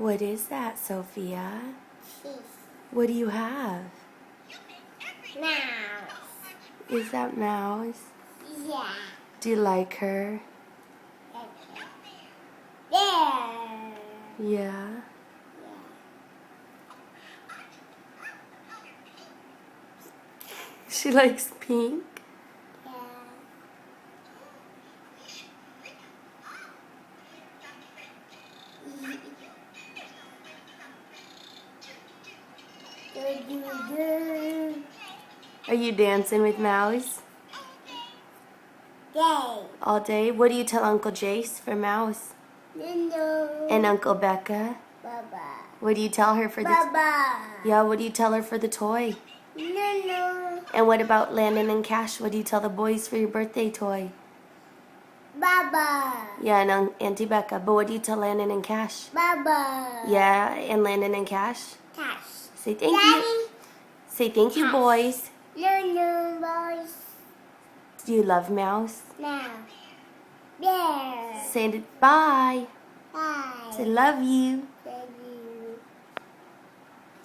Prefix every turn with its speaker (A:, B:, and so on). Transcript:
A: What is that, Sophia?
B: Cheese.
A: What do you have?
B: Mouse.
A: Is that Mouse?
B: Yeah.
A: Do you like her?
B: Okay. There.
A: Yeah. She likes pink?
B: Yeah. Do.
A: Are you dancing with Mouse?
B: Day.
A: All day? What do you tell Uncle Jace for Mouse?
B: No.
A: And Uncle Becca?
B: Baba.
A: What do you tell her for the...
B: Baba.
A: Yeah, what do you tell her for the toy?
B: No.
A: And what about Landon and Cash? What do you tell the boys for your birthday toy?
B: Baba.
A: Yeah, and Auntie Becca. But what do you tell Landon and Cash?
B: Baba.
A: Yeah, and Landon and Cash?
B: Cash.
A: Say thank
B: Daddy.
A: you. Say thank you,
B: Cash.
A: boys.
B: No, boys.
A: Do you love Mouse?
B: Now. There.
A: Say bye.
B: Bye.
A: Say love you.